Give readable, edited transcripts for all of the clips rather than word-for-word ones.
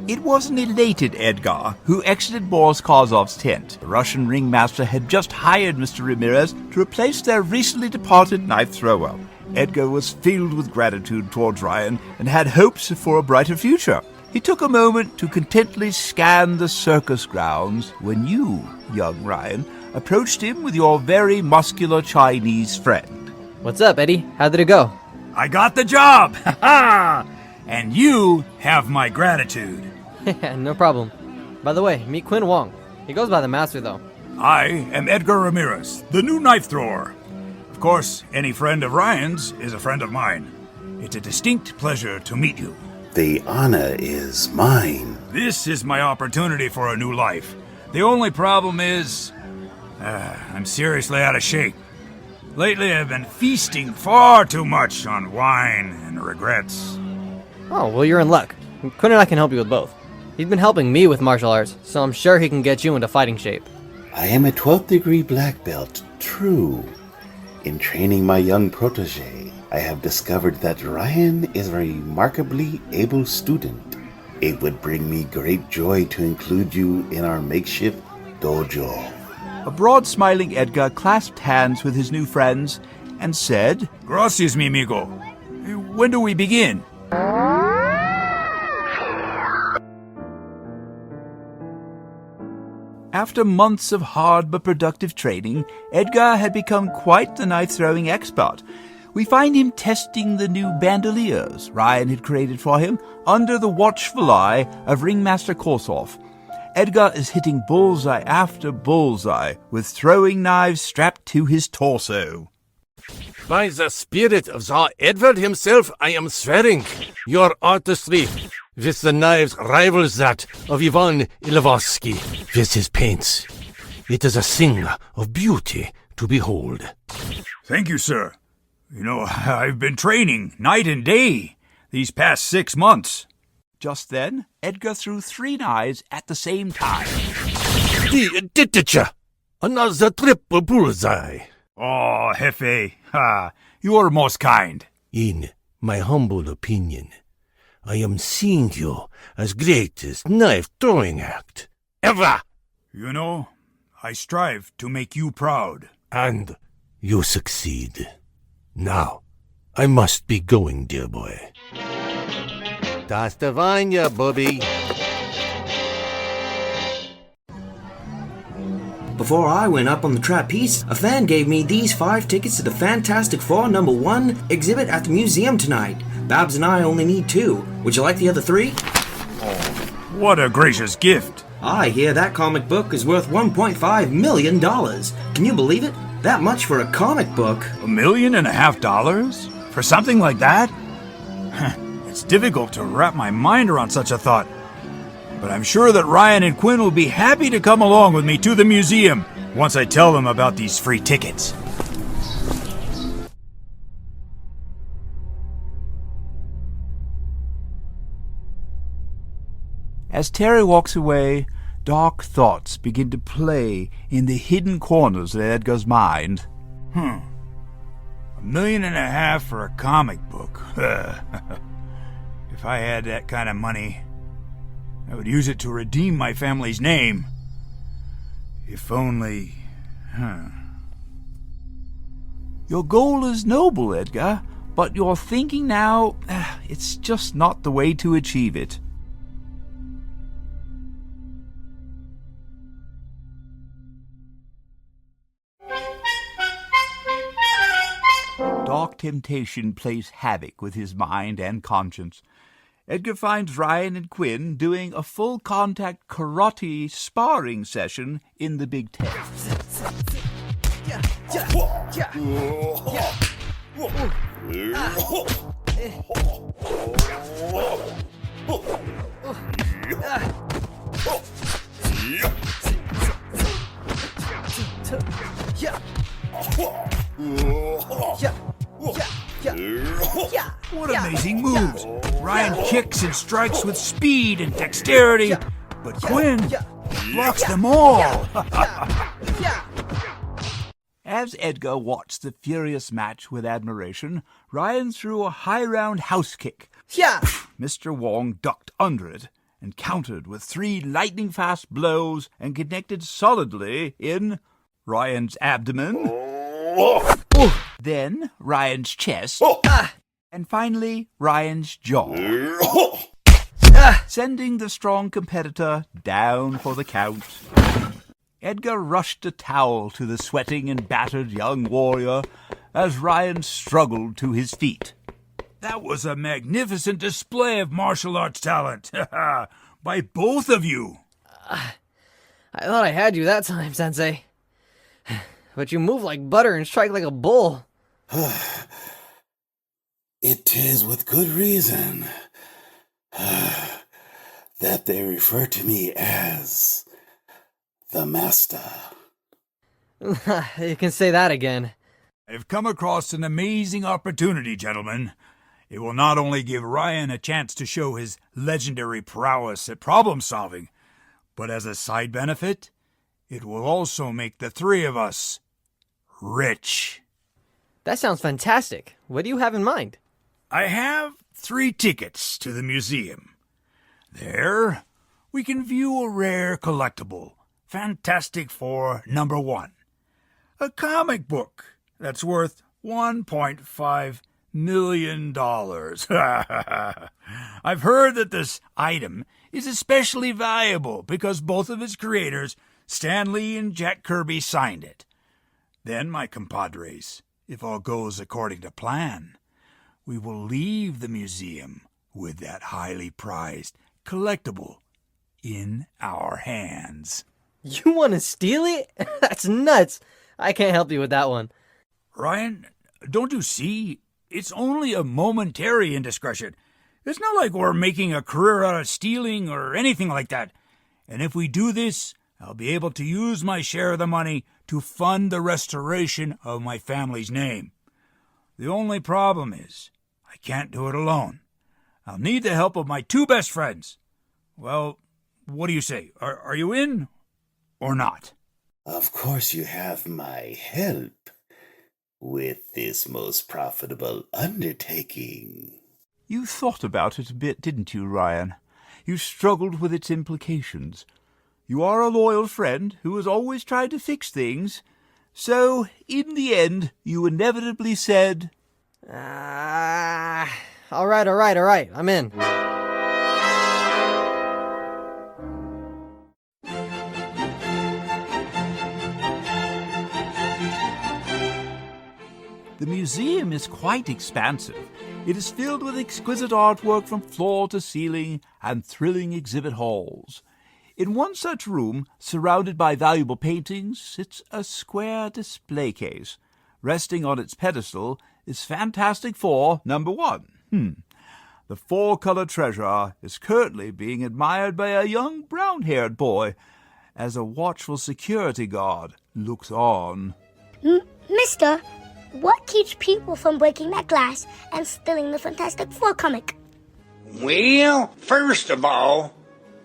It was an elated Edgar who exited Boris Karzov's tent. The Russian ringmaster had just hired Mr. Ramirez to replace their recently departed knife thrower. Edgar was filled with gratitude towards Ryan and had hopes for a brighter future. He took a moment to contentedly scan the circus grounds when you, young Ryan, approached him with your very muscular Chinese friend. What's up, Eddie? How did it go? I got the job! Ha ha! And you have my gratitude. No problem. By the way, meet Quinn Wong. He goes by the Master, though. I am Edgar Ramirez, the new knife thrower. Of course, any friend of Ryan's is a friend of mine. It's a distinct pleasure to meet you. The honor is mine. This is my opportunity for a new life. The only problem is, I'm seriously out of shape. Lately, I've been feasting far too much on wine and regrets. Oh, well, you're in luck. Quinn and I can help you with both. He's been helping me with martial arts, so I'm sure he can get you into fighting shape. I am a 12th degree black belt, true. In training my young protege, I have discovered that Ryan is a remarkably able student. It would bring me great joy to include you in our makeshift dojo. A broad-smiling Edgar clasped hands with his new friends and said, Gracias, mi amigo. When do we begin? After months of hard but productive training, Edgar had become quite the knife-throwing expert. We find him testing the new bandoliers Ryan had created for him under the watchful eye of Ringmaster Korsov. Edgar is hitting bullseye after bullseye with throwing knives strapped to his torso. By the spirit of Tsar Edward himself, I am swearing your artistry with the knives rivals that of Ivan Ilvarsky with his paints. It is a thing of beauty to behold. Thank you, sir. You know, I've been training night and day these past 6 months. Just then, Edgar threw 3 knives at the same time. Another triple bullseye. Oh, Jefe, you are most kind. In my humble opinion, I am seeing you as greatest knife-throwing act ever. You know, I strive to make you proud. And you succeed. Now, I must be going, dear boy. Das Divine, Bobby. Before I went up on the trapeze, a fan gave me these 5 tickets to the Fantastic Four #1 exhibit at the museum tonight. Babs and I only need 2. Would you like the other 3? What a gracious gift. I hear that comic book is worth $1.5 million. Can you believe it? That much for a comic book. $1.5 million? For something like that? It's difficult to wrap my mind around such a thought. But I'm sure that Ryan and Quinn will be happy to come along with me to the museum once I tell them about these free tickets. As Terry walks away, dark thoughts begin to play in the hidden corners of Edgar's mind. $1.5 million for a comic book. If I had that kind of money, I would use it to redeem my family's name. If only... Your goal is noble, Edgar, but your thinking now, it's just not the way to achieve it. Dark temptation plays havoc with his mind and conscience. Edgar finds Ryan and Quinn doing a full-contact karate sparring session in the big tent. What amazing moves! Ryan kicks and strikes with speed and dexterity, but Quinn blocks them all. As Edgar watched the furious match with admiration, Ryan threw a high-round house kick. Mr. Wong ducked under it, and countered with 3 lightning-fast blows and connected solidly in Ryan's abdomen, then Ryan's chest, and finally Ryan's jaw, sending the strong competitor down for the count. Edgar rushed a towel to the sweating and battered young warrior as Ryan struggled to his feet. That was a magnificent display of martial arts talent by both of you. I thought I had you that time, Sensei. But you move like butter and strike like a bull. It is with good reason that they refer to me as the Master. You can say that again. I've come across an amazing opportunity, gentlemen. It will not only give Ryan a chance to show his legendary prowess at problem-solving, but as a side benefit, it will also make the 3 of us rich. That sounds fantastic. What do you have in mind? I have 3 tickets to the museum. There, we can view a rare collectible, Fantastic Four #1. A comic book that's worth $1.5 million. I've heard that this item is especially valuable because both of its creators, Stan Lee and Jack Kirby, signed it. Then, my compadres, if all goes according to plan, we will leave the museum with that highly prized collectible in our hands. You want to steal it? That's nuts. I can't help you with that one. Ryan, don't you see? It's only a momentary indiscretion. It's not like we're making a career out of stealing or anything like that. And if we do this, I'll be able to use my share of the money to fund the restoration of my family's name. The only problem is, I can't do it alone. I'll need the help of my 2 best friends. Well, what do you say? Are you in or not? Of course you have my help with this most profitable undertaking. You thought about it a bit, didn't you, Ryan? You struggled with its implications. You are a loyal friend who has always tried to fix things. So, in the end, you inevitably said, All right. I'm in. The museum is quite expansive. It is filled with exquisite artwork from floor to ceiling and thrilling exhibit halls. In one such room, surrounded by valuable paintings, sits a square display case. Resting on its pedestal is Fantastic Four #1. The 4-color treasure is currently being admired by a young brown-haired boy as a watchful security guard looks on. Mister, what keeps people from breaking that glass and stealing the Fantastic Four comic? Well, first of all,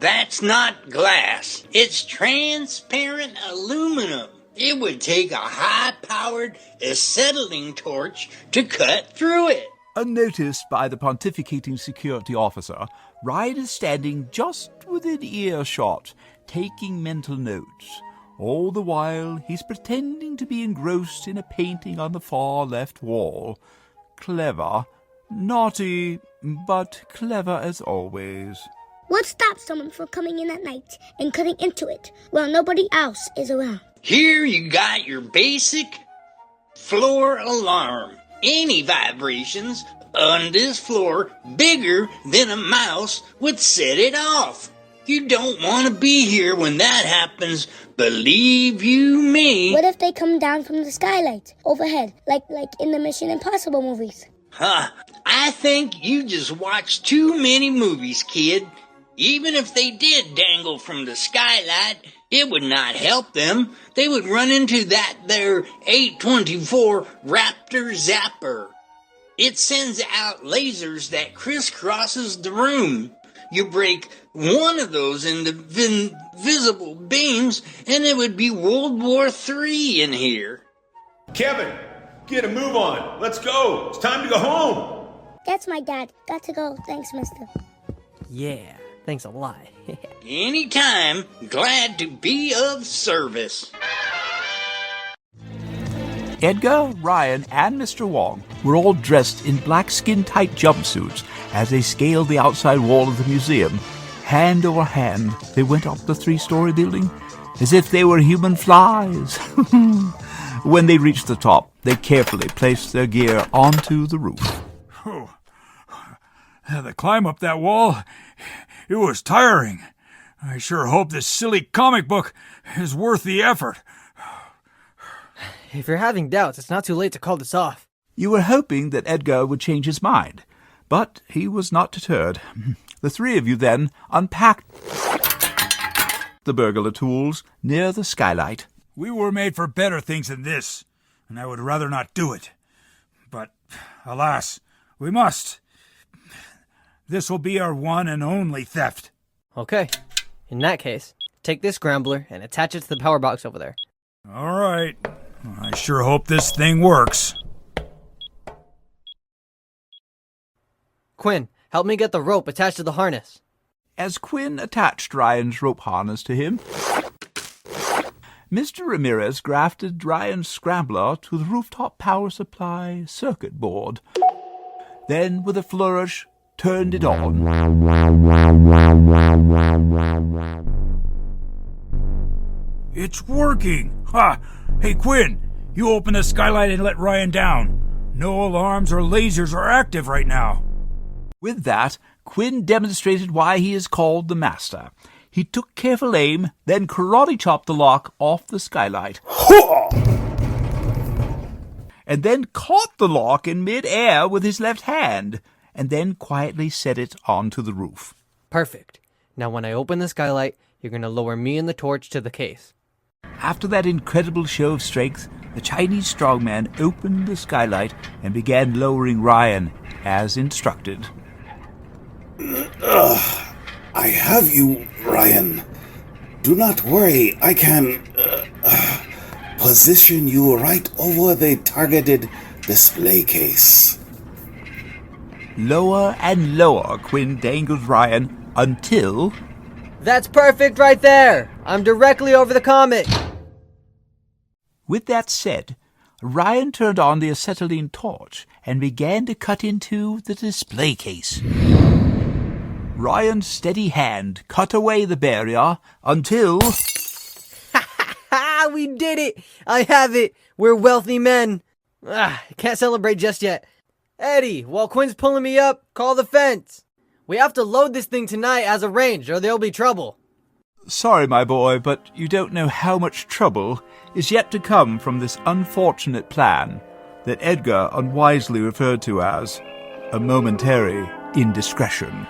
that's not glass. It's transparent aluminum. It would take a high-powered acetylene torch to cut through it. Unnoticed by the pontificating security officer, Ryan is standing just within earshot, taking mental notes. All the while, he's pretending to be engrossed in a painting on the far left wall. Clever. Naughty, but clever as always. What stops someone from coming in at night and cutting into it while nobody else is around? Here you got your basic floor alarm. Any vibrations on this floor bigger than a mouse would set it off. You don't want to be here when that happens, believe you me. What if they come down from the skylight overhead, like in the Mission Impossible movies? I think you just watched too many movies, kid. Even if they did dangle from the skylight, it would not help them. They would run into that there 824 Raptor Zapper. It sends out lasers that crisscrosses the room. You break one of those into visible beams, and it would be World War III in here. Kevin, get a move on. Let's go. It's time to go home. That's my dad. Got to go. Thanks, mister. Yeah, Thanks a lot. Anytime. Glad to be of service. Edgar, Ryan, and Mr. Wong were all dressed in black skin-tight jumpsuits as they scaled the outside wall of the museum. Hand over hand, they went up the 3-story building as if they were human flies. When they reached the top, they carefully placed their gear onto the roof. The climb up that wall, it was tiring. I sure hope this silly comic book is worth the effort. If you're having doubts, it's not too late to call this off. You were hoping that Edgar would change his mind, but he was not deterred. The three of you then unpacked the burglar tools near the skylight. We were made for better things than this, and I would rather not do it. But, alas, we must. This will be our one and only theft. Okay. In that case, take this scrambler and attach it to the power box over there. All right. I sure hope this thing works. Quinn, help me get the rope attached to the harness. As Quinn attached Ryan's rope harness to him, Mr. Ramirez grafted Ryan's scrambler to the rooftop power supply circuit board. Then, with a flourish, turned it on. It's working! Ha! Hey, Quinn, you open the skylight and let Ryan down. No alarms or lasers are active right now. With that, Quinn demonstrated why he is called the Master. He took careful aim, then karate-chopped the lock off the skylight. And then caught the lock in mid-air with his left hand, and then quietly set it onto the roof. Perfect. Now when I open the skylight, you're going to lower me and the torch to the case. After that incredible show of strength, the Chinese strongman opened the skylight and began lowering Ryan, as instructed. I have you, Ryan. Do not worry, I can position you right over the targeted display case. Lower and lower Quinn dangled Ryan until... That's perfect right there! I'm directly over the comet! With that said, Ryan turned on the acetylene torch and began to cut into the display case. Ryan's steady hand cut away the barrier until... Ha! We did it! I have it! We're wealthy men! Can't celebrate just yet. Eddie, while Quinn's pulling me up, call the fence. We have to load this thing tonight as arranged, or there'll be trouble. Sorry, my boy, but you don't know how much trouble is yet to come from this unfortunate plan that Edgar unwisely referred to as a momentary indiscretion.